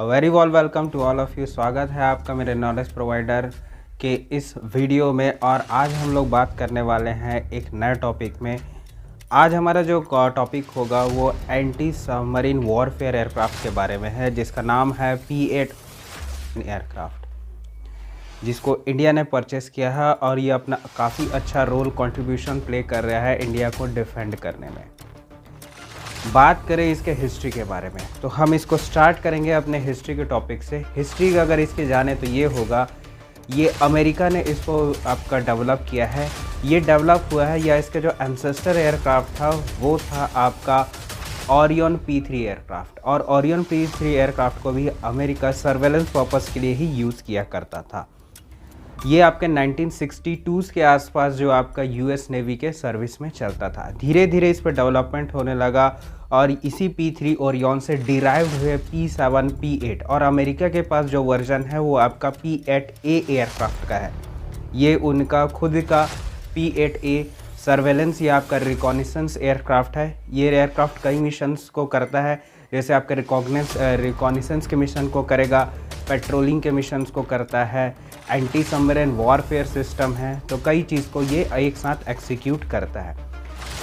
Very warm welcome to all of you. स्वागत है आपका मेरे नॉलेज प्रोवाइडर के इस वीडियो में। और आज हम लोग बात करने वाले हैं एक नए टॉपिक में। आज हमारा जो टॉपिक होगा वो एंटी सबमरीन वॉरफेयर एयरक्राफ्ट के बारे में है, जिसका नाम है P-8 एयरक्राफ्ट, जिसको इंडिया ने परचेस किया है और ये अपना काफ़ी अच्छा रोल कंट्रीब्यूशन प्ले कर रहा है इंडिया को डिफेंड करने में। बात करें इसके हिस्ट्री के बारे में तो हम इसको स्टार्ट करेंगे अपने हिस्ट्री के टॉपिक से। हिस्ट्री का अगर इसके जाने तो ये होगा, ये अमेरिका ने इसको आपका डेवलप किया है। ये डेवलप हुआ है या इसके जो एंसेस्टर एयरक्राफ्ट था वो था आपका ओरियन P-3 एयरक्राफ्ट। और ओरियन P-3 एयरक्राफ्ट को भी अमेरिका सर्वेलेंस पर्पस के लिए ही यूज़ किया करता था। ये आपके 1962 के आसपास जो आपका यूएस नेवी के सर्विस में चलता था। धीरे धीरे इस पर डेवलपमेंट होने लगा और इसी P-3 ओरियन से डिराइव्ड हुए P-7 P-8 और अमेरिका के पास जो वर्जन है वो आपका P-8A एयरक्राफ्ट का है। ये उनका खुद का P-8A सर्वेलेंस या आपका रिकॉनिसेंस एयरक्राफ्ट है। ये एयरक्राफ्ट कई मिशंस को करता है, जैसे आपके रिकॉनिसेंस के मिशन को करेगा, पेट्रोलिंग के मिशंस को करता है, एंटी सबमरीन वॉरफेयर सिस्टम है, तो कई चीज़ को ये एक साथ एक्सिक्यूट करता है।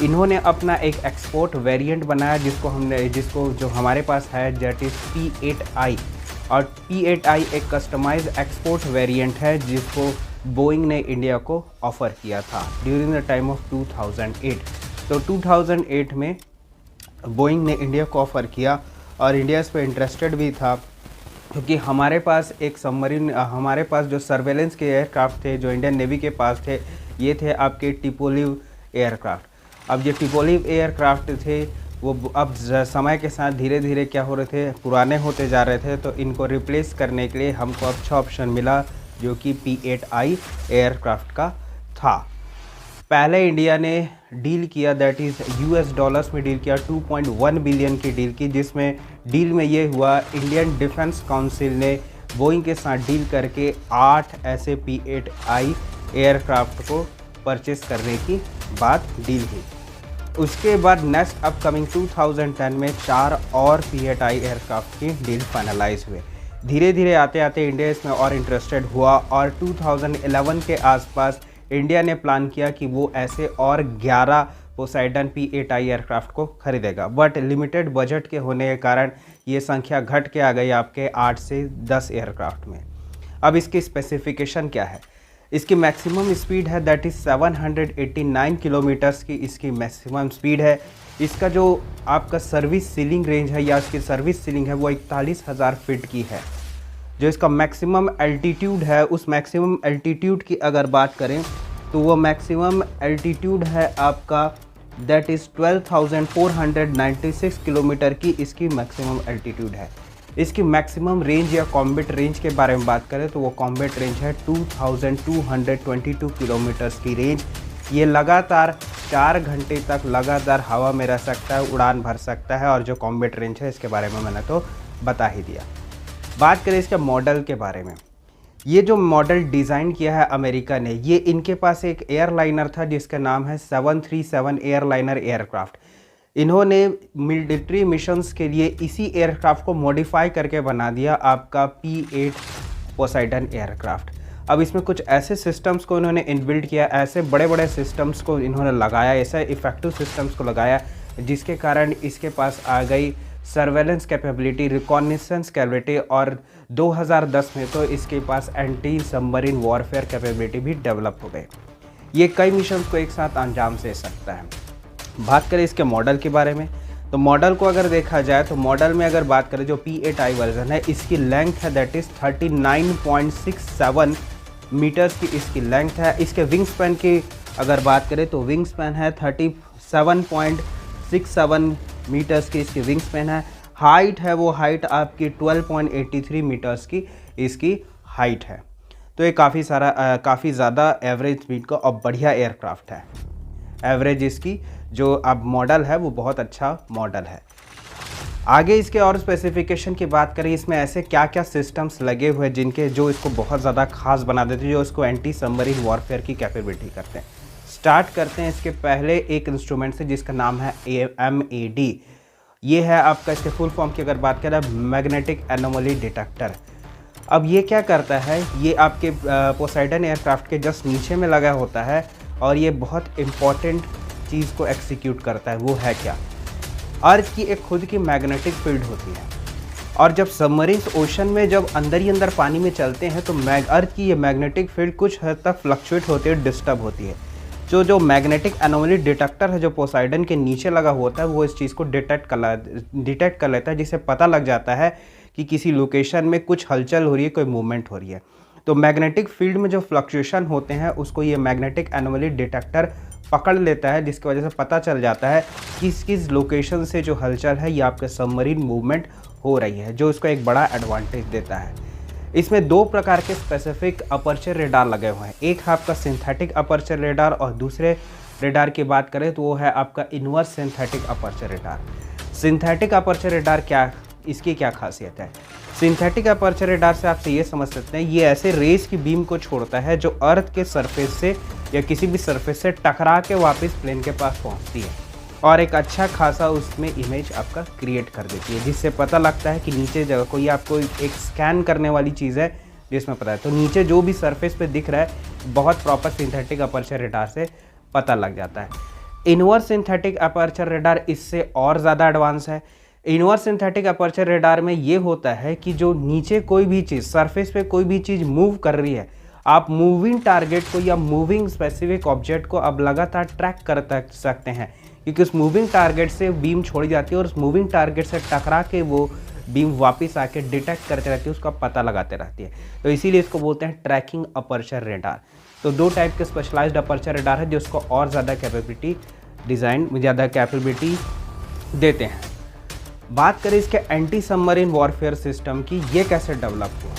इन्होंने अपना एक एक्सपोर्ट वेरिएंट बनाया जिसको जो हमारे पास है दैट इज़ P-8I। और P-8I एक कस्टमाइज एक्सपोर्ट वेरिएंट है जिसको बोइंग ने इंडिया को ऑफ़र किया था ड्यूरिंग द टाइम ऑफ 2008। तो 2008 में बोइंग ने इंडिया को ऑफ़र किया और इंडिया इस पर इंटरेस्टेड भी था, क्योंकि हमारे पास एक सबमरीन हमारे पास जो सर्वेलेंस के एयरक्राफ्ट थे जो इंडियन नेवी के पास थे, ये थे आपके टिपोलिव एयरक्राफ्ट। अब ये टिपोलिव एयरक्राफ्ट थे वो अब समय के साथ धीरे धीरे क्या हो रहे थे, पुराने होते जा रहे थे। तो इनको रिप्लेस करने के लिए हमको अच्छा ऑप्शन मिला जो कि P-8I एयरक्राफ्ट का था। पहले इंडिया ने डील किया दैट इज़ US डॉलर्स में डील किया, 2.1 बिलियन की डील की, जिसमें डील में ये हुआ इंडियन डिफेंस काउंसिल ने बोइंग के साथ डील करके 8 ऐसे P-8I एयरक्राफ्ट को परचेस करने की बात डील हुई। उसके बाद नेक्स्ट अपकमिंग 2010 में 4 और P-8I एयरक्राफ्ट की डील फाइनलाइज हुए। धीरे धीरे आते आते इंडिया इसमें और इंटरेस्टेड हुआ और 2011 के आसपास इंडिया ने प्लान किया कि वो ऐसे और 11 पोसाइडन P-8I एयरक्राफ्ट को खरीदेगा, बट लिमिटेड बजट के होने के कारण ये संख्या घट के आ गई आपके 8 से 10 एयरक्राफ्ट में। अब इसकी स्पेसिफिकेशन क्या है? इसकी मैक्सिमम स्पीड है दैट इज़ 789 किलोमीटर्स की इसकी मैक्सिमम स्पीड है। इसका जो आपका सर्विस सीलिंग रेंज है या इसकी सर्विस सीलिंग है वो 41,000 फीट की है। जो इसका मैक्सिमम एल्टीट्यूड है, उस मैक्सिमम एल्टीट्यूड की अगर बात करें तो वो मैक्सिमम एल्टीट्यूड है आपका दैट इज़ 12,496 किलोमीटर की इसकी मैक्सिमम एल्टीट्यूड है। इसकी मैक्सिमम रेंज या कॉम्बैट रेंज के बारे में बात करें तो वो कॉम्बैट रेंज है 2222 किलोमीटर्स की रेंज। ये लगातार 4 घंटे तक लगातार हवा में रह सकता है, उड़ान भर सकता है। और जो कॉम्बैट रेंज है इसके बारे में मैंने तो बता ही दिया। बात करें इसके मॉडल के बारे में, ये जो मॉडल डिज़ाइन किया है अमेरिका ने, ये इनके पास एक एयरलाइनर था जिसका नाम है 737 एयरलाइनर एयरक्राफ्ट। इन्होंने मिलिट्री मिशंस के लिए इसी एयरक्राफ्ट को मॉडिफाई करके बना दिया आपका P-8 पोसाइडन एयरक्राफ्ट। अब इसमें कुछ ऐसे सिस्टम्स को इन्होंने इनबिल्ड किया, ऐसे बड़े बड़े सिस्टम्स को इन्होंने लगाया, ऐसे इफ़ेक्टिव सिस्टम्स को लगाया जिसके कारण इसके पास आ गई सर्वेलेंस कैपेबिलिटी, रिकॉनिसेंस कैपेबिलिटी, और 2010 में तो इसके पास एंटी सबमरीन वॉरफेयर कैपेबिलिटी भी डेवलप हो गई। ये कई मिशंस को एक साथ अंजाम दे सकता है। बात करें इसके मॉडल के बारे में तो मॉडल को अगर देखा जाए तो मॉडल में अगर बात करें जो P-8I वर्जन है, इसकी लेंथ है दैट इज़ 39.67 मीटर्स की इसकी लेंथ है। इसके विंग स्पैन की अगर बात करें तो विंग स्पैन है 37.67 मीटर्स की इसकी विंग स्पैन है। हाइट है वो हाइट आपकी 12.83 मीटर्स की इसकी हाइट है। तो ये काफ़ी ज़्यादा एवरेज स्पीड का और बढ़िया एयरक्राफ्ट है। एवरेज इसकी जो अब मॉडल है वो बहुत अच्छा मॉडल है। आगे इसके और स्पेसिफिकेशन की बात करें, इसमें ऐसे क्या क्या सिस्टम्स लगे हुए हैं जिनके जो इसको बहुत ज़्यादा खास बना देते हैं, जो इसको एंटी सबमरीन वॉरफेयर की कैपेबिलिटी करते हैं। स्टार्ट करते हैं इसके पहले एक इंस्ट्रूमेंट से जिसका नाम है MAD। ये है आपका, इसके फुल फॉर्म की अगर बात करें, मैग्नेटिक एनोमली डिटेक्टर। अब ये क्या करता है, ये आपके पोसाइडन एयरक्राफ्ट के जस्ट नीचे में लगा होता है और ये बहुत इम्पॉर्टेंट चीज़ को एग्जीक्यूट करता है। वो है क्या? अर्थ की एक खुद की मैग्नेटिक फील्ड होती है और जब सबमरीन्स ओशन में जब अंदर ही अंदर पानी में चलते हैं तो अर्थ की ये मैग्नेटिक फील्ड कुछ हद तक फ्लक्चुएट होती है, डिस्टर्ब होती है। जो मैग्नेटिक एनोमली डिटेक्टर है जो पोसाइडन के नीचे लगा होता है, वो इस चीज़ को डिटेक्ट कर लेता है, जिससे पता लग जाता है कि किसी लोकेशन में कुछ हलचल हो रही है, कोई मूवमेंट हो रही है। तो मैग्नेटिक फील्ड में जो फ्लक्चुएशन होते हैं उसको ये मैग्नेटिक एनोमली डिटेक्टर पकड़ लेता है, जिसकी वजह से पता चल जाता है किस किस लोकेशन से जो हलचल है ये आपके सबमरीन मूवमेंट हो रही है, जो इसको एक बड़ा एडवांटेज देता है। इसमें दो प्रकार के स्पेसिफिक अपर्चर रेडार लगे हुए हैं। एक है आपका सिंथेटिक अपर्चर रेडार और दूसरे रेडार की बात करें तो वो है आपका inverse synthetic aperture radar. Synthetic aperture radar क्या, इसकी क्या खासियत है? सिंथेटिक अपर्चर रेडार से आपसे ये समझ सकते हैं, ये ऐसे रेस की बीम को छोड़ता है जो अर्थ के सरफेस से या किसी भी सरफेस से टकरा के वापस प्लेन के पास पहुंचती है और एक अच्छा खासा उसमें इमेज आपका क्रिएट कर देती है, जिससे पता लगता है कि नीचे जगह कोई आपको एक स्कैन करने वाली चीज़ है जिसमें पता है। तो नीचे जो भी सरफेस पे दिख रहा है बहुत प्रॉपर सिंथेटिक अपर्चर रेडार से पता लग जाता है। इनवर्स सिंथेटिक अपर्चर रेडार इससे और ज़्यादा एडवांस है। इनवर्स सिंथेटिक अपर्चर रेडार में ये होता है कि जो नीचे कोई भी चीज़, सरफेस पे कोई भी चीज़ मूव कर रही है, आप मूविंग टारगेट को या मूविंग स्पेसिफिक ऑब्जेक्ट को अब लगातार ट्रैक कर सकते हैं, क्योंकि उस मूविंग टारगेट से बीम छोड़ी जाती है और उस मूविंग टारगेट से टकरा के वो बीम वापस आके डिटेक्ट करते रहती है, उसका पता लगाते रहती है। तो इसीलिए इसको बोलते हैं ट्रैकिंग अपर्चर रेडार। तो दो टाइप के स्पेशलाइज्ड अपर्चर रेडार है जो उसको और ज़्यादा कैपेबिलिटी ज़्यादा कैपेबिलिटी देते हैं। बात करें इसके एंटी सबमरीन वॉरफेयर सिस्टम की, ये कैसे डेवलप हुआ।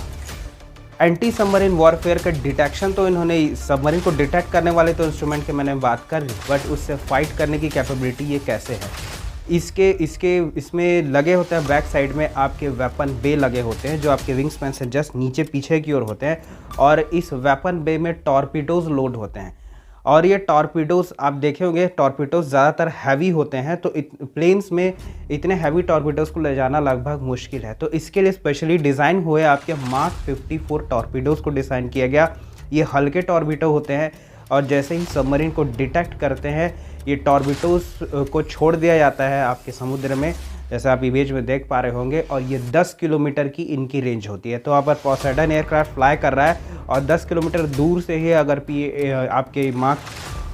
एंटी सबमरीन वॉरफेयर का डिटेक्शन तो इन्होंने सबमरीन को डिटेक्ट करने वाले तो इंस्ट्रूमेंट की मैंने बात कर ली, बट उससे फाइट करने की कैपेबिलिटी ये कैसे है। इसमें लगे होते हैं बैक साइड में आपके वेपन बे लगे होते हैं जो आपके विंग स्पैन से जस्ट नीचे पीछे की ओर होते हैं और इस वेपन बे में टॉर्पीडोज लोड होते हैं और ये टॉर्पीडोज आप देखे होंगे, टॉर्पीडोज ज़्यादातर हैवी होते हैं, तो प्लेन्स में इतने हैवी टॉर्पीडोज को ले जाना लगभग मुश्किल है। तो इसके लिए स्पेशली डिज़ाइन हुए आपके मार्क 54 टॉर्पीडोज को डिज़ाइन किया गया। ये हल्के टॉर्पीडो होते हैं और जैसे ही सबमरीन को डिटेक्ट करते हैं ये टॉर्पीडोज को छोड़ दिया जाता है आपके समुद्र में, जैसे आप इमेज में देख पा रहे होंगे, और ये 10 किलोमीटर की इनकी रेंज होती है। तो अगर पोसाइडन एयरक्राफ्ट फ्लाई कर रहा है और 10 किलोमीटर दूर से ही अगर आपके मार्क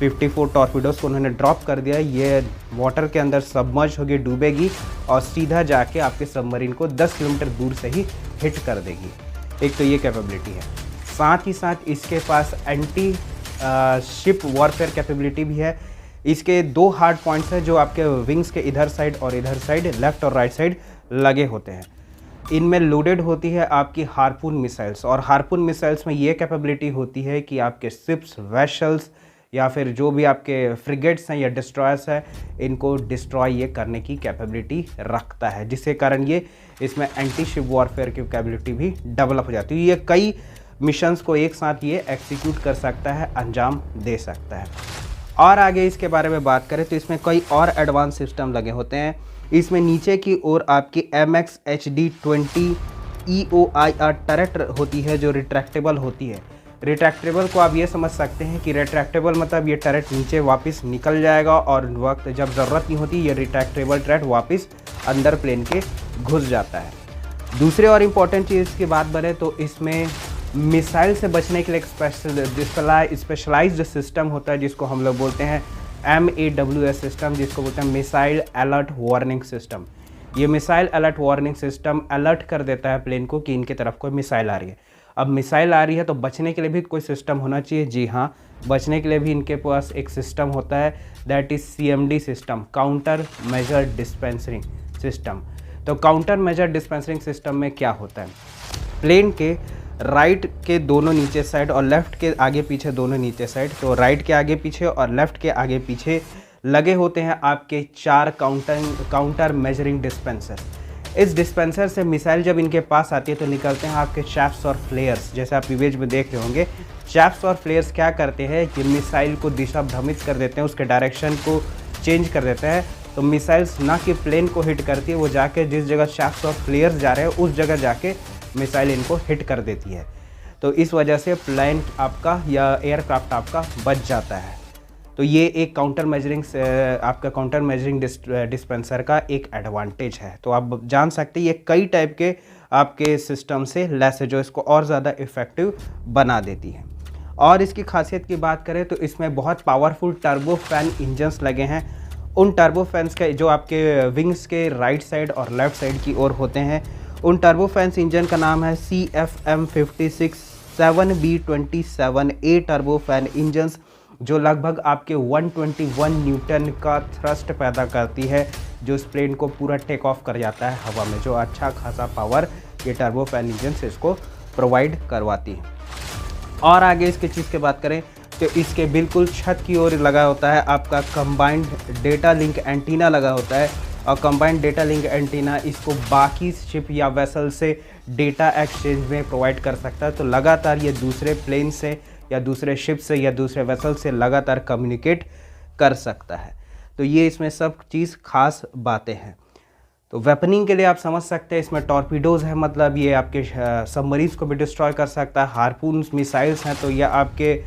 54 टॉर्पीडोज को उन्होंने ड्रॉप कर दिया, ये वाटर के अंदर सबमर्ज होगी, डूबेगी और सीधा जाके आपके सबमरीन को 10 किलोमीटर दूर से ही हिट कर देगी। एक तो ये कैपेबिलिटी है, साथ ही साथ इसके पास एंटी शिप वॉरफेयर कैपेबिलिटी भी है। इसके दो हार्ड पॉइंट्स हैं जो आपके विंग्स के इधर साइड और इधर साइड, लेफ्ट और राइट साइड लगे होते हैं। इनमें लोडेड होती है आपकी हार्पून मिसाइल्स और हार्पून मिसाइल्स में ये कैपेबिलिटी होती है कि आपके शिप्स, वेसल्स या फिर जो भी आपके फ्रिगेट्स हैं या डिस्ट्रॉयर्स हैं, इनको डिस्ट्रॉय ये करने की कैपेबिलिटी रखता है, जिसके कारण ये इसमें एंटी शिप वॉरफेयर की कैपेबिलिटी भी डेवलप हो जाती है। ये कई मिशंस को एक साथ ये एग्जीक्यूट कर सकता है, अंजाम दे सकता है। और आगे इसके बारे में बात करें तो इसमें कई और एडवांस सिस्टम लगे होते हैं। इसमें नीचे की ओर आपकी MXHD-20 EOIR टरेट होती है जो रिट्रैक्टेबल होती है। रिट्रैक्टेबल को आप ये समझ सकते हैं कि रिट्रैक्टेबल मतलब ये टरेट नीचे वापस निकल जाएगा और वक्त जब ज़रूरत नहीं होती ये रिट्रैक्टेबल टरेट वापस अंदर प्लेन के घुस जाता है। दूसरे और इम्पॉर्टेंट चीज़ की बात बने तो इसमें मिसाइल से बचने के लिए एक स्पेशलाइज्ड सिस्टम होता है जिसको हम लोग बोलते हैं MAWS सिस्टम, जिसको बोलते हैं मिसाइल अलर्ट वार्निंग सिस्टम। ये missile alert warning system alert कर देता है प्लेन को कि इनके तरफ कोई मिसाइल आ रही है। अब मिसाइल आ रही है तो बचने के लिए भी कोई सिस्टम होना चाहिए। जी हाँ, बचने के लिए भी इनके पास एक सिस्टम होता है, that is CMD system, counter measure dispensing system. तो काउंटर मेजर डिस्पेंसरिंग सिस्टम में क्या होता है, प्लेन के राइट के दोनों नीचे साइड और लेफ़्ट के आगे पीछे दोनों नीचे साइड, तो राइट के आगे पीछे और लेफ़्ट के आगे पीछे लगे होते हैं आपके 4 काउंटर मेजरिंग डिस्पेंसर। इस डिस्पेंसर से मिसाइल जब इनके पास आती है तो निकलते हैं आपके शैफ्ट्स और फ्लेयर्स, जैसे आप इमेज में देख रहे होंगे। शैफ्ट्स और फ्लेयर्स क्या करते हैं कि मिसाइल को दिशा भ्रमित कर देते हैं, उसके डायरेक्शन को चेंज कर देते हैं तो मिसाइल्स ना कि प्लेन को हिट करती है, वो जाके जिस जगह शैफ्ट ऑफ प्लेयर्स जा रहे हैं उस जगह जाके मिसाइल इनको हिट कर देती है। तो इस वजह से प्लेन आपका या एयरक्राफ्ट आपका बच जाता है। तो ये एक काउंटर मेजरिंग डिस्पेंसर का एक एडवांटेज है। तो आप जान सकते हैं ये कई टाइप के आपके सिस्टम से लेस है, जो इसको और ज़्यादा इफ़ेक्टिव बना देती है। और इसकी खासियत की बात करें तो इसमें बहुत पावरफुल टर्बो फैन इंजन्स लगे हैं। उन टर्बो फैंस के जो आपके विंग्स के राइट साइड और लेफ़्ट साइड की ओर होते हैं, उन टर्बो फैंस इंजन का नाम है CFM56 7B27A turbo fan engines, जो लगभग आपके 121 न्यूटन का थ्रस्ट पैदा करती है, जो इस प्लेन को पूरा टेक ऑफ कर जाता है हवा में। जो अच्छा खासा पावर ये टर्बो फैन इंजन से इसको प्रोवाइड करवाती है। और आगे इसके चीज़ की बात करें तो इसके बिल्कुल छत की ओर लगा होता है आपका कंबाइंड डेटा लिंक एंटीना लगा होता है। और कंबाइंड डेटा लिंक एंटीना इसको बाकी शिप या वेसल से डेटा एक्सचेंज में प्रोवाइड कर सकता है। तो लगातार ये दूसरे प्लेन से या दूसरे शिप से या दूसरे वेसल से लगातार कम्युनिकेट कर सकता है। तो ये इसमें सब चीज़ खास बातें हैं। तो वेपनिंग के लिए आप समझ सकते हैं इसमें टॉर्पीडोज़ है, मतलब ये आपके सबमरीन्स को भी डिस्ट्रॉय कर सकता है। हार्पून्स मिसाइल्स हैं तो ये आपके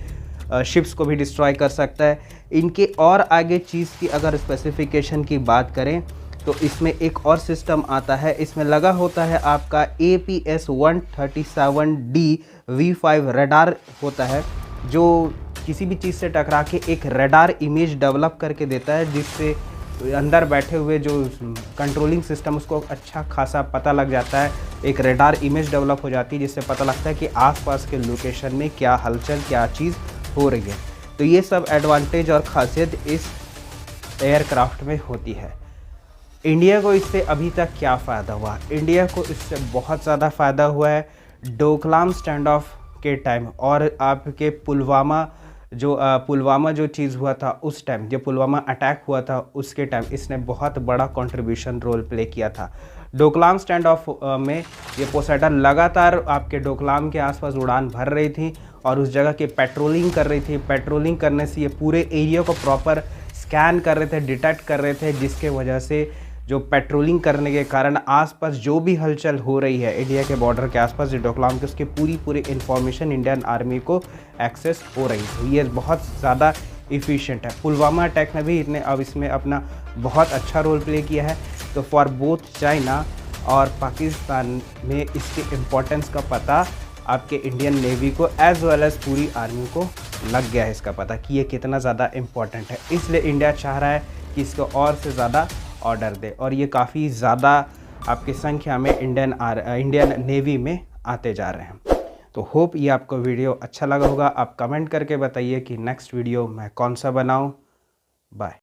शिप्स को भी डिस्ट्रॉय कर सकता है। इनके और आगे चीज़ की अगर स्पेसिफिकेशन की बात करें तो इसमें एक और सिस्टम आता है। इसमें लगा होता है आपका APS-137D V5 रडार होता है, जो किसी भी चीज़ से टकरा के एक रडार इमेज डेवलप करके देता है, जिससे अंदर बैठे हुए जो कंट्रोलिंग सिस्टम उसको अच्छा खासा पता लग जाता है। एक रडार इमेज डेवलप हो जाती है जिससे पता लगता है कि आसपास के लोकेशन में क्या हलचल क्या चीज़ हो रही है। तो ये सब एडवांटेज और खासियत इस एयरक्राफ्ट में होती है। इंडिया को इससे अभी तक क्या फ़ायदा हुआ? इंडिया को इससे बहुत ज़्यादा फ़ायदा हुआ है डोकलाम स्टैंड ऑफ के टाइम और आपके पुलवामा जो चीज़ हुआ था उस टाइम, जब पुलवामा अटैक हुआ था उसके टाइम इसने बहुत बड़ा कंट्रीब्यूशन रोल प्ले किया था। डोकलाम स्टैंड ऑफ में ये पोसेडर लगातार आपके डोकलाम के आसपास उड़ान भर रही थी और उस जगह की पेट्रोलिंग कर रही थी। पेट्रोलिंग करने से ये पूरे एरिया को प्रॉपर स्कैन कर रहे थे, डिटेक्ट कर रहे थे, जिसके वजह से जो पेट्रोलिंग करने के कारण आसपास जो भी हलचल हो रही है इंडिया के बॉर्डर के आसपास जो डोकलाम के, उसकी पूरी इन्फॉर्मेशन इंडियन आर्मी को एक्सेस हो रही है। तो ये बहुत ज़्यादा इफ़िशिएंट है। पुलवामा अटैक में भी अब इसमें अपना बहुत अच्छा रोल प्ले किया है। तो फॉर बोथ चाइना और पाकिस्तान में इसके इम्पोर्टेंस का पता आपके इंडियन नेवी को एज़ वेल एज़ पूरी आर्मी को लग गया है इसका पता कि ये कितना ज़्यादा इम्पोर्टेंट है। इसलिए इंडिया चाह रहा है कि इसको और से ज़्यादा ऑर्डर दे और ये काफ़ी ज़्यादा आपकी संख्या में इंडियन नेवी में आते जा रहे हैं। तो होप ये आपको वीडियो अच्छा लगा होगा। आप कमेंट करके बताइए कि नेक्स्ट वीडियो मैं कौन सा बनाऊं। बाय।